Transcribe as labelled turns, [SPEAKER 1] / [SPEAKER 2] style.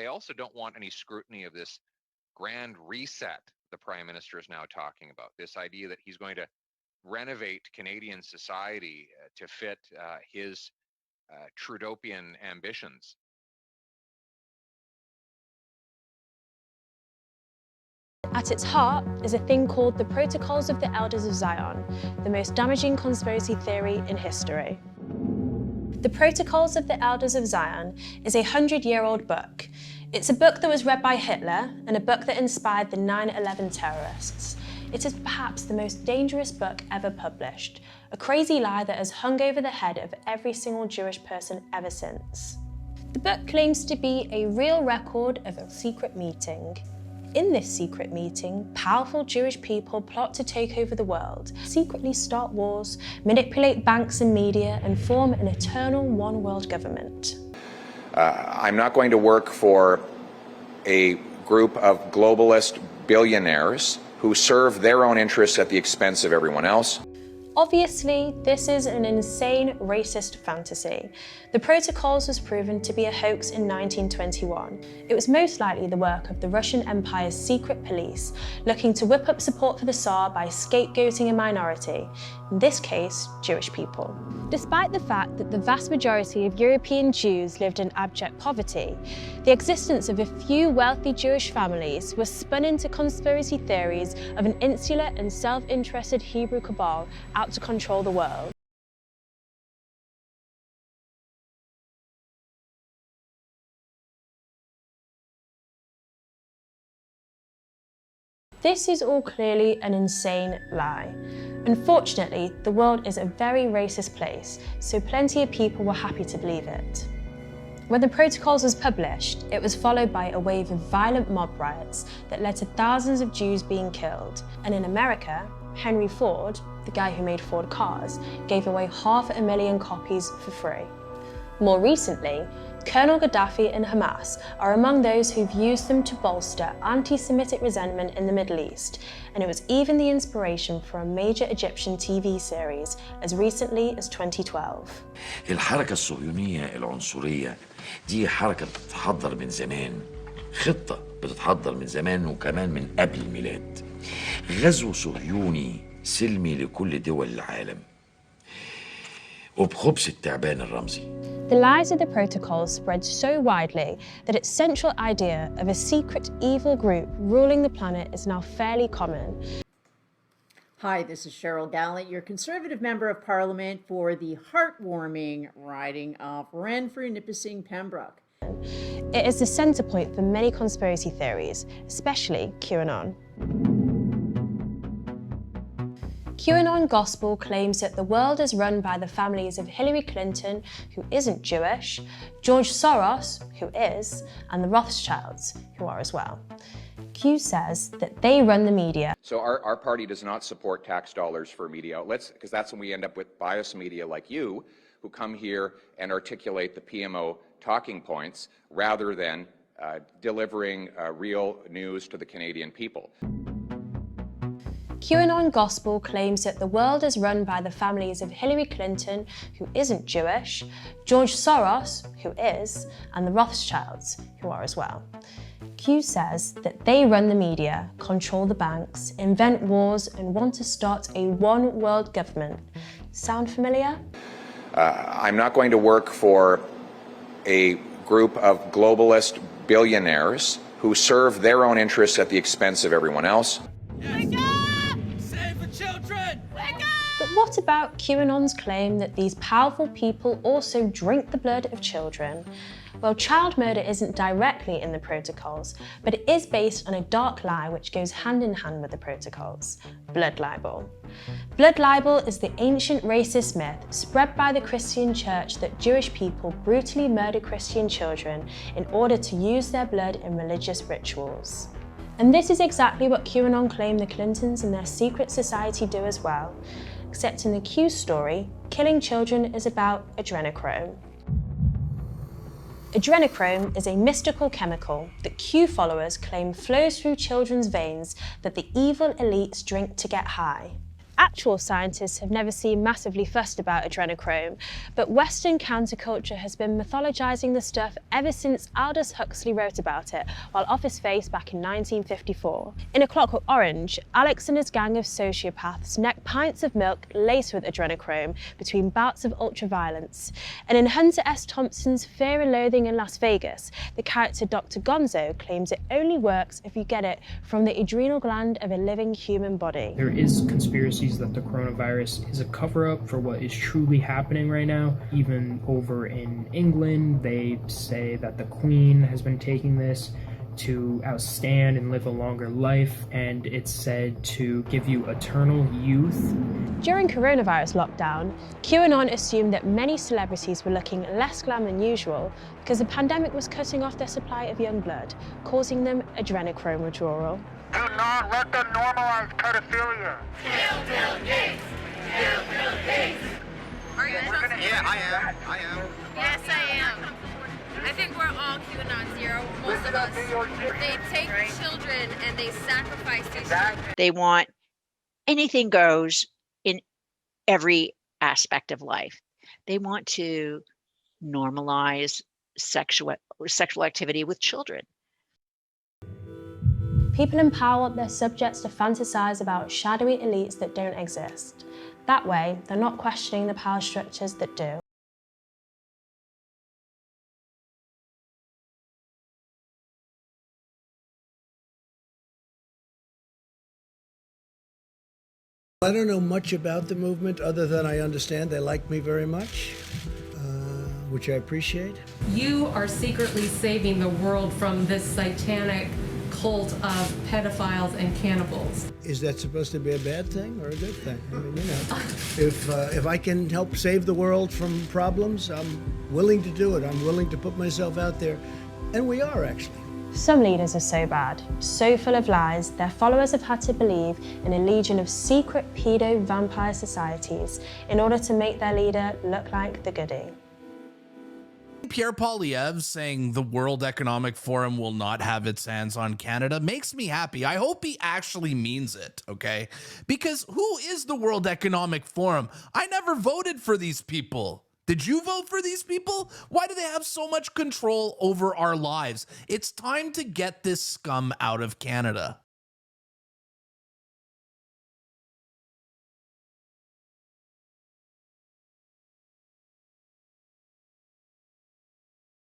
[SPEAKER 1] they also don't want any scrutiny of this grand reset the Prime Minister is now talking about, this idea that he's going to renovate Canadian society to fit his Trudeaupian ambitions.
[SPEAKER 2] At its heart is a thing called the Protocols of the Elders of Zion, the most damaging conspiracy theory in history. The Protocols of the Elders of Zion is a 100-year-old book. It's a book that was read by Hitler and a book that inspired the 9/11 terrorists. It is perhaps the most dangerous book ever published, a crazy lie that has hung over the head of every single Jewish person ever since. The book claims to be a real record of a secret meeting. In this secret meeting, powerful Jewish people plot to take over the world, secretly start wars, manipulate banks and media, and form an eternal one-world government.
[SPEAKER 3] I'm not going to work for a group of globalist billionaires who serve their own interests at the expense of everyone else.
[SPEAKER 2] Obviously, this is an insane racist fantasy. The Protocols was proven to be a hoax in 1921. It was most likely the work of the Russian Empire's secret police, looking to whip up support for the Tsar by scapegoating a minority, in this case, Jewish people. Despite the fact that the vast majority of European Jews lived in abject poverty, the existence of a few wealthy Jewish families was spun into conspiracy theories of an insular and self-interested Hebrew cabal out to control the world. This is all clearly an insane lie. Unfortunately, the world is a very racist place, so plenty of people were happy to believe it. When the Protocols was published, it was followed by a wave of violent mob riots that led to thousands of Jews being killed. And in America, Henry Ford, the guy who made Ford cars, gave away 500,000 copies for free. More recently, Colonel Gaddafi and Hamas are among those who've used them to bolster anti-Semitic resentment in the Middle East, and it was even the inspiration for a major Egyptian TV series as recently as 2012.
[SPEAKER 4] الحركة الصهيونية العنصرية دي حركة بتتحضر من زمان، خطة بتتحضر من زمان وكمان من قبل الميلاد. غزو صهيوني سلمي لكل دول العالم وبخبز التعبان الرمزي.
[SPEAKER 2] The lies of the Protocols spread so widely that its central idea of a secret evil group ruling the planet is now fairly common.
[SPEAKER 5] Hi, this is Cheryl Gallant, your Conservative Member of Parliament for the heartwarming riding of Renfrew, Nipissing, Pembroke.
[SPEAKER 2] It is the centre point for many conspiracy theories, especially QAnon. QAnon gospel claims that the world is run by the families of Hillary Clinton, who isn't Jewish, George Soros, who is, and the Rothschilds, who are as well. Q says that they run the media.
[SPEAKER 3] So our party does not support tax dollars for media outlets, because that's when we end up with biased media like you, who come here and articulate the PMO talking points, rather than delivering real news to the Canadian people.
[SPEAKER 2] QAnon gospel claims that the world is run by the families of Hillary Clinton, who isn't Jewish, George Soros, who is, and the Rothschilds, who are as well. Q says that they run the media, control the banks, invent wars, and want to start a one-world government. Sound familiar?
[SPEAKER 3] I'm not going to work for a group of globalist billionaires who serve their own interests at the expense of everyone else.
[SPEAKER 2] But what about QAnon's claim that these powerful people also drink the blood of children? Well, child murder isn't directly in the Protocols, but it is based on a dark lie which goes hand in hand with the Protocols: blood libel. Blood libel is the ancient racist myth spread by the Christian Church that Jewish people brutally murder Christian children in order to use their blood in religious rituals. And this is exactly what QAnon claim the Clintons and their secret society do as well. Except in the Q story, killing children is about adrenochrome. Adrenochrome is a mystical chemical that Q followers claim flows through children's veins that the evil elites drink to get high. Actual scientists have never seemed massively fussed about adrenochrome, but Western counterculture has been mythologizing the stuff ever since Aldous Huxley wrote about it while off his face back in 1954. In A Clockwork Orange, Alex and his gang of sociopaths neck pints of milk laced with adrenochrome between bouts of ultraviolence. And in Hunter S. Thompson's Fear and Loathing in Las Vegas, the character Dr. Gonzo claims it only works if you get it from the adrenal gland of a living human body.
[SPEAKER 6] There is conspiracies that the coronavirus is a cover-up for what is truly happening right now. Even over in England, they say that the Queen has been taking this to outstand and live a longer life, and it's said to give you eternal youth.
[SPEAKER 2] During coronavirus lockdown, QAnon assumed that many celebrities were looking less glam than usual because the pandemic was cutting off their supply of young blood, causing them adrenochrome withdrawal.
[SPEAKER 7] Do not let them normalize pedophilia.
[SPEAKER 8] Kill Gates! Kill Gates!
[SPEAKER 9] Are you
[SPEAKER 7] Yeah, I am.
[SPEAKER 9] Yes, I am. I think we're all QAnon zero, most of us. They take children and they sacrifice these children.
[SPEAKER 10] They want anything goes in every aspect of life. They want to normalize sexual activity with children.
[SPEAKER 2] People in power want their subjects to fantasize about shadowy elites that don't exist. That way, they're not questioning the power structures that do.
[SPEAKER 11] I don't know much about the movement other than I understand they like me very much, which I appreciate.
[SPEAKER 12] You are secretly saving the world from this satanic cult of pedophiles and cannibals.
[SPEAKER 11] Is that supposed to be a bad thing or a good thing? I mean, you know, if I can help save the world from problems, I'm willing to do it. I'm willing to put myself out there, and we are actually.
[SPEAKER 2] Some leaders are so bad, so full of lies, their followers have had to believe in a legion of secret pedo-vampire societies in order to make their leader look like the goodie.
[SPEAKER 13] Pierre Poilievre saying the World Economic Forum will not have its hands on Canada makes me happy. I hope he actually means it, okay? Because who is the World Economic Forum? I never voted for these people. Did you vote for these people? Why do they have so much control over our lives? It's time to get this scum out of Canada.